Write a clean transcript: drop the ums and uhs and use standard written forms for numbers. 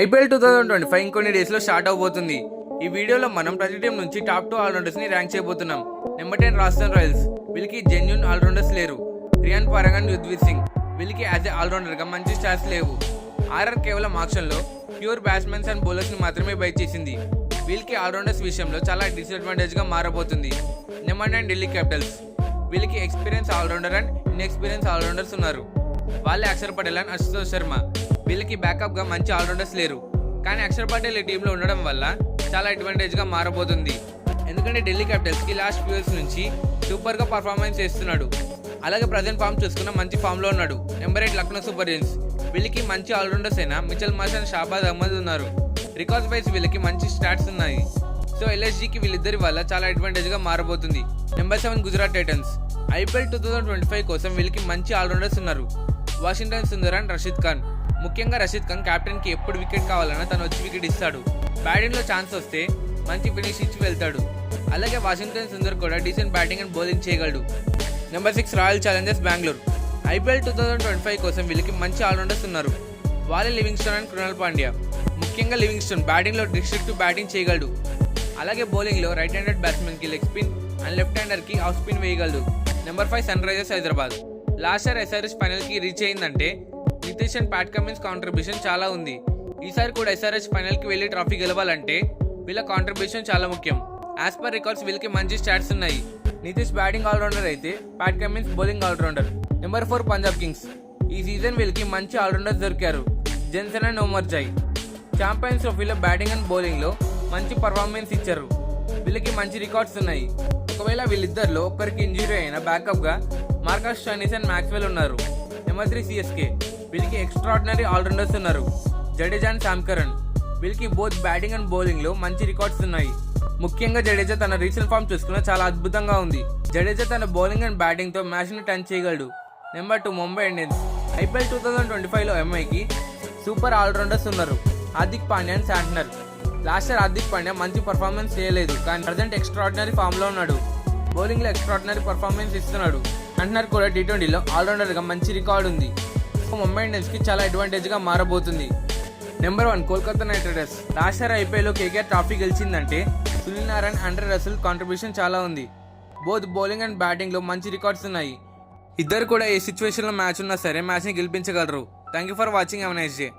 IPL 2025 ఇంకొన్ని days లో start అవబోతుంది. ఈ వీడియోలో మనం ప్రతి టీం నుంచి టాప్ 2 ఆల్రౌండర్స్ ని ర్యాంక్ చేయబోతున్నాం. Number 10 Rajasthan Royals. వీళ్ళకి జెన్యూన్ ఆల్రౌండర్స్ లేరు. రియాన్ పరాగన్, యుజ్వేంద్ర సింగ్. వీళ్ళకి యాజ్ ఎ ఆల్రౌండర్ గా మంచి స్టార్స్ లేవు. ఆర్ఆర్ కేవలం ఆక్షన్ లో ప్యూర్ బ్యాట్స్మెన్స్ అండ్ బౌలర్స్ ని మాత్రమే బై చేసింది. వీళ్ళకి ఆల్రౌండర్స్ విషయంలో చాలా డిసడ్వాంటేజ్ గా మారబోతుంది. Number 9 Delhi capitals. వీళ్ళకి experience allrounder and inexperience allrounders ఉన్నారు. వాళ్ళే అక్షర్ పటేల్ అండ్ అశుతోష్ శర్మ. వీళ్ళకి బ్యాకప్ గా మంచి ఆల్రౌండర్స్ లేరు. కానీ అక్షర్ పటేల్ ఈ టీంలో ఉండడం వల్ల చాలా అడ్వాంటేజ్ గా మారబోతుంది. ఎందుకంటే ఢిల్లీ క్యాపిటల్స్ కి లాస్ట్ ఫ్యూ ఇయర్స్ నుంచి సూపర్ గా పర్ఫార్మెన్స్ చేస్తున్నాడు. అలాగే ప్రజెంట్ ఫామ్ చూసుకున్న మంచి ఫామ్ లో ఉన్నాడు. Number 8 Lucknow super giants. వీళ్ళకి మంచి ఆల్రౌండర్స్ అయినా Mitchell Marsh and Shahbaz Ahmed ఉన్నారు. రికార్డ్స్ వైజ్ వీళ్ళకి మంచి స్టాట్స్ ఉన్నాయి. సో ఎల్ఎస్జీకి వీళ్ళిద్దరి వల్ల చాలా అడ్వాంటేజ్ గా మారబోతుంది. Number 7 Gujarat Titans. ఐపీఎల్ 2025 కోసం వీళ్ళకి మంచి ఆల్రౌండర్స్ ఉన్నారు. వాషింగ్టన్ సుందర్ అండ్ రషీద్ ఖాన్. ముఖ్యంగా రషీద్ ఖాన్ కెప్టెన్ కి ఎప్పుడు వికెట్ కావాలన్నా తను వచ్చి వికెట్ ఇస్తాడు. బ్యాటింగ్ లో ఛాన్స్ వస్తే మంచి ఫినిష్ ఇచ్చి వెళ్తాడు. అలాగే వాషింగ్టన్ సుందర్ కూడా డీసెంట్ బ్యాటింగ్ అండ్ బౌలింగ్ చేయగలడు. Number 6 royal Challengers Bengaluru. IPL 2025 కోసం వీళ్ళకి మంచి ఆల్రౌండర్స్ ఉన్నారు. వాళ్ళే లివింగ్స్టన్ అండ్ కృణాల్ పాండ్యా. ముఖ్యంగా లివింగ్స్టన్ బ్యాటింగ్ లో డిస్ట్రిక్టివ్ బ్యాటింగ్ చేయగలడు. అలాగే బౌలింగ్ లో రైట్ హ్యాండెడ్ బ్యాట్స్మెన్ కి leg spin and left hander కి ఆఫ్ స్పిన్ వేయగలడు. Number 5 sunrisers Hyderabad. Last year SRH final కి రీచ్ అయిందంటే Nitish and Pat Cummins contribution చాలా ఉంది. ఈసారి కూడా ఎస్ఆర్హెచ్ ఫైనల్ కి వెళ్లి ట్రాఫీ గెలవాలంటే వీళ్ళ కాంట్రిబ్యూషన్ చాలా ముఖ్యం. యాజ్ పర్ రికార్డ్స్ వీళ్ళకి మంచి స్టాట్స్ ఉన్నాయి. నితీష్ బ్యాటింగ్ ఆల్రౌండర్ అయితే Pat Cummins bowling allrounder. Number 4 Punjab Kings. ఈ సీజన్ వీళ్ళకి మంచి ఆల్రౌండర్స్ దొరికారు. Jansen and Omarzai. Champions ట్రోఫీలో బ్యాటింగ్ అండ్ బౌలింగ్ లో మంచి పర్ఫార్మెన్స్ ఇచ్చారు. వీళ్ళకి మంచి రికార్డ్స్ ఉన్నాయి. ఒకవేళ వీళ్ళిద్దరిలో ఒక్కరికి ఇంజురీ అయినా బ్యాకప్ గా మార్కస్ స్టోయినిస్ అండ్ మ్యాక్స్వెల్ ఉన్నారు. Number 3 CSK. వీళ్ళకి ఎక్స్ట్రాడినరీ ఆల్రౌండర్స్ ఉన్నారు. Jadeja and Sam Curran. వీళ్ళకి బోత్ బ్యాటింగ్ అండ్ బౌలింగ్ లో మంచి రికార్డ్స్ ఉన్నాయి. ముఖ్యంగా జడేజా తన రీసెంట్ ఫామ్ చూసుకున్న చాలా అద్భుతంగా ఉంది. జడేజా తన బౌలింగ్ అండ్ బ్యాటింగ్ తో మ్యాచ్ ని టర్న్ చేయగలడు. Number 2 Mumbai Indians. ఐపీఎల్ 2025 లో ఎంఐకి సూపర్ ఆల్రౌండర్స్ ఉన్నారు. Hardik Pandya and Santner. Last year Hardik Pandya మంచి పర్ఫార్మెన్స్ చేయలేదు, కానీ ప్రజెంట్ ఎక్స్ట్రాడినరీ ఫామ్ లో ఉన్నాడు. బౌలింగ్ లో ఎక్స్ట్రాడినరీ పర్ఫార్మెన్స్ ఇస్తున్నాడు. శాంట్నర్ కూడా T20లో ఆల్రౌండర్ గా మంచి రికార్డు ఉంది. ముంబై ఇండియన్స్ కి చాలా అడ్వాంటేజ్ గా మారబోతుంది. Number 1 Kolkata knight riders. Last year IPL లో కేకేఆర్ ట్రాఫీ గెలిచిందంటే Sunil Narine, Andre Russell contribution చాలా ఉంది. బోత్ బౌలింగ్ అండ్ బ్యాటింగ్ లో మంచి రికార్డ్స్ ఉన్నాయి. ఇద్దరు కూడా ఏ సిచ్యువేషన్ లో మ్యాచ్ ఉన్నా సరే మ్యాచ్ ని గెలిపించగలరు. Thank you for watching. Have a nice day.